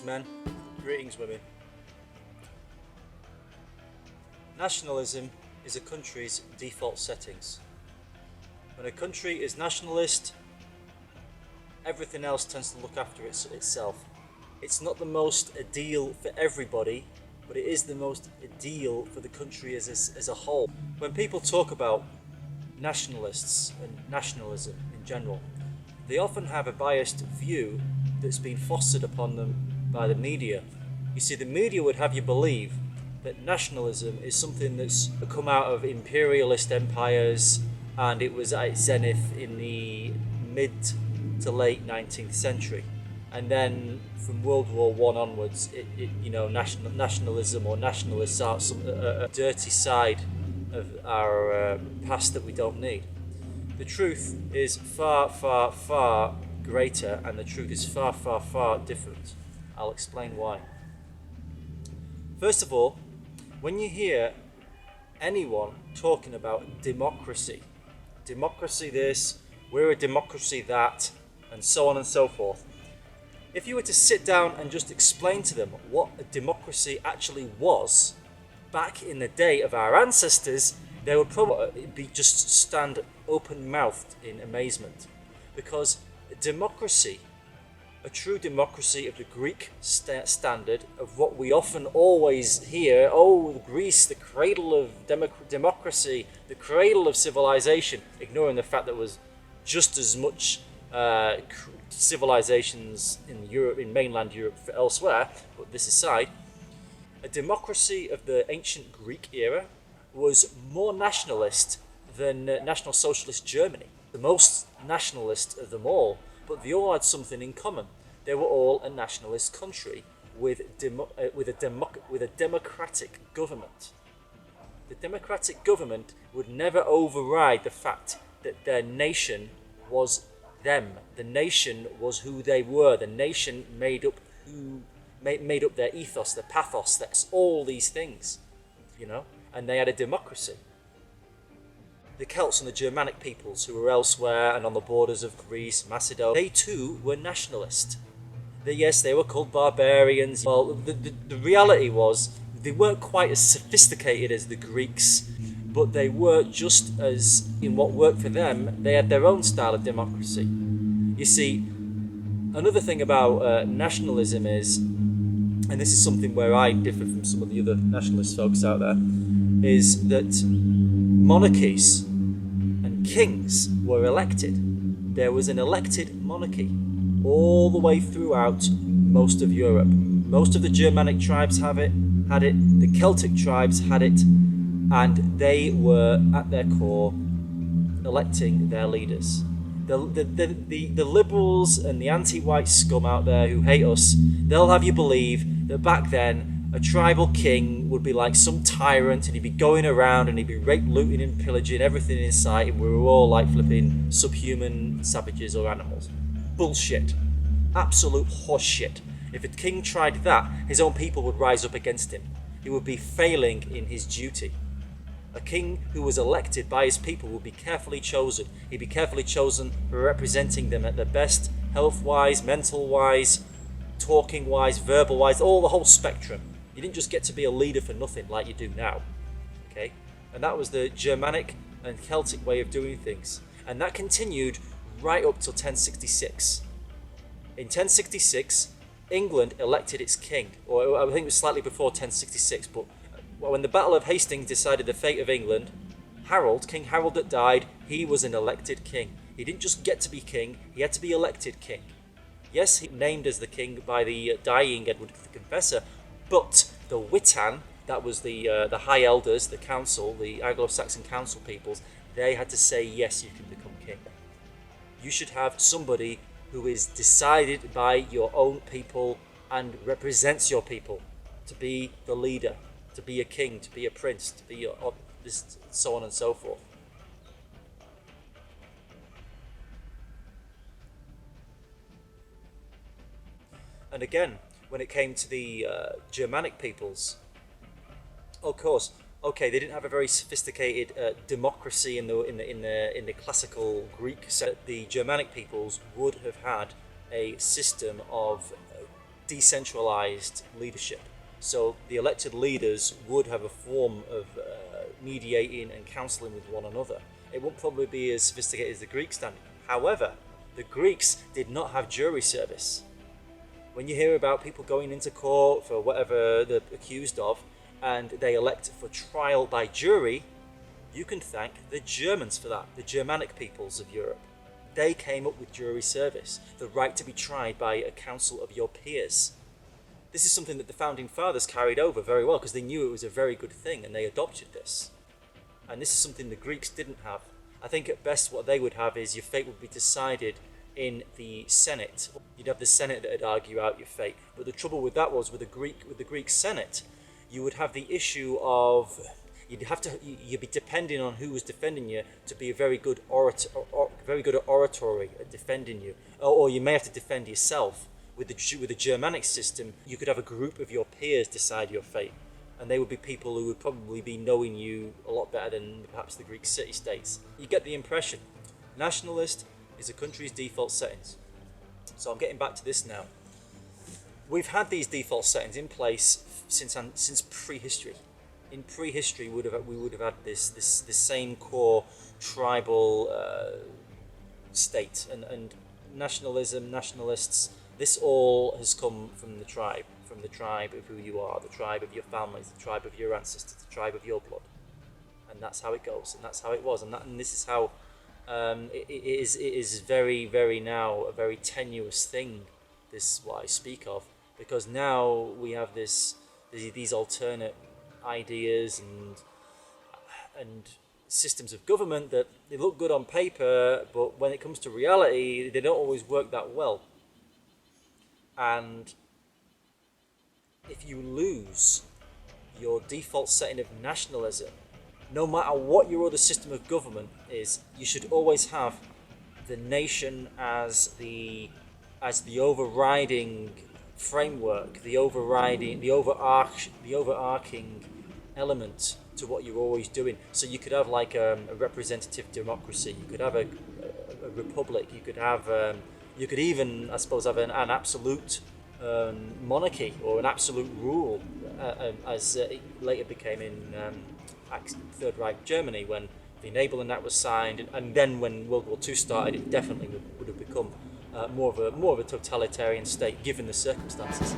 men, greetings women. Nationalism is a country's default settings. When a country is nationalist, everything else tends to look after itself. It's not the most ideal for everybody, but it is the most ideal for the country as a whole. When people talk about nationalists and nationalism in general, they often have a biased view that's been fostered upon them by the media. You see, the media would have you believe that nationalism is something that's come out of imperialist empires, and it was at its zenith in the mid to late 19th century. And then from World War I onwards, nationalism or nationalists are a dirty side of our past that we don't need. The truth is far, far, far greater, and the truth is far, far, far different. I'll explain why. First of all, when you hear anyone talking about democracy this, we're a democracy that, and so on and so forth, if you were to sit down and just explain to them what a democracy actually was back in the day of our ancestors, they would probably just stand open-mouthed in amazement. Because democracy, a true democracy of the Greek standard, of what we often always hear, Greece, the cradle of democracy, the cradle of civilization, ignoring the fact that there was just as much civilizations in Europe, in mainland Europe, elsewhere, but this aside, a democracy of the ancient Greek era was more nationalist than National Socialist Germany, the most nationalist of them all, but they all had something in common. They were all a nationalist country with a democratic government. The democratic government would never override the fact that their nation was them. The nation was who they were. The nation made up their ethos, their pathos, that's all these things, and they had a democracy. The Celts and the Germanic peoples who were elsewhere and on the borders of Greece, Macedonia, they too were nationalist. Yes, they were called barbarians. Well, the reality was they weren't quite as sophisticated as the Greeks, but they were just as, in what worked for them, they had their own style of democracy. You see, another thing about nationalism is, and this is something where I differ from some of the other nationalist folks out there, is that monarchies and kings were elected. There was an elected monarchy all the way throughout most of Europe. Most of the Germanic tribes had it, the Celtic tribes had it, and they were at their core electing their leaders. The liberals and the anti-white scum out there who hate us, they'll have you believe that back then a tribal king would be like some tyrant, and he'd be going around and he'd be rape, looting and pillaging everything in sight, and we were all like flipping subhuman savages or animals. Bullshit. Absolute horseshit. If a king tried that, his own people would rise up against him. He would be failing in his duty. A king who was elected by his people would be carefully chosen. He'd be carefully chosen for representing them at their best, health-wise, mental-wise, talking-wise, verbal-wise, all the whole spectrum. You didn't just get to be a leader for nothing like you do now. Okay? And that was the Germanic and Celtic way of doing things. And that continued right up till 1066. In 1066, England elected its king, or I think it was slightly before 1066, but when the Battle of Hastings decided the fate of England, King Harold that died, he was an elected king. He didn't just get to be king, he had to be elected king. Yes, he was named as the king by the dying Edward the Confessor, but the Witan, that was the high elders, the council, the Anglo-Saxon council peoples, they had to say, yes, you can become king. You should have somebody who is decided by your own people and represents your people to be the leader, to be a king, to be a prince, to be so on and so forth. And again, when it came to the Germanic peoples, of course, okay, they didn't have a very sophisticated democracy in the classical Greek sense. The Germanic peoples would have had a system of decentralized leadership. So the elected leaders would have a form of mediating and counseling with one another. It won't probably be as sophisticated as the Greeks did. However, the Greeks did not have jury service. When you hear about people going into court for whatever they're accused of, and they elect for trial by jury, you can thank the Germans for that, the Germanic peoples of Europe. They came up with jury service, the right to be tried by a council of your peers. This is something that the founding fathers carried over very well because they knew it was a very good thing and they adopted this. And this is something the Greeks didn't have. I think at best what they would have is your fate would be decided in the Senate. You'd have the Senate that would argue out your fate. But the trouble with that was with the Greek Senate, you would have the issue of you'd be depending on who was defending you to be a very good orator, very good at oratory at defending you, or you may have to defend yourself. With the Germanic system, you could have a group of your peers decide your fate, and they would be people who would probably be knowing you a lot better than perhaps the Greek city-states. You get the impression. Nationalist is a country's default settings. So I'm getting back to this now. We've had these default settings in place since prehistory. In prehistory, we would have had this same core tribal state, and nationalism, nationalists. This all has come from the tribe of who you are, the tribe of your families, the tribe of your ancestors, the tribe of your blood, and that's how it goes, and that's how it was, and this is how it is very, very now a very tenuous thing. This is what I speak of, because now we have these alternate ideas and systems of government that they look good on paper, but when it comes to reality, they don't always work that well. And if you lose your default setting of nationalism, no matter what your other system of government is, you should always have the nation as the overriding framework, the overarching element to what you're always doing. So you could have like a representative democracy, you could have a republic, you could even, I suppose, have an absolute monarchy or an absolute rule, as it later became in Third Reich Germany when the Enabling Act was signed, and then when World War II started, it definitely would have become more of a totalitarian state given the circumstances.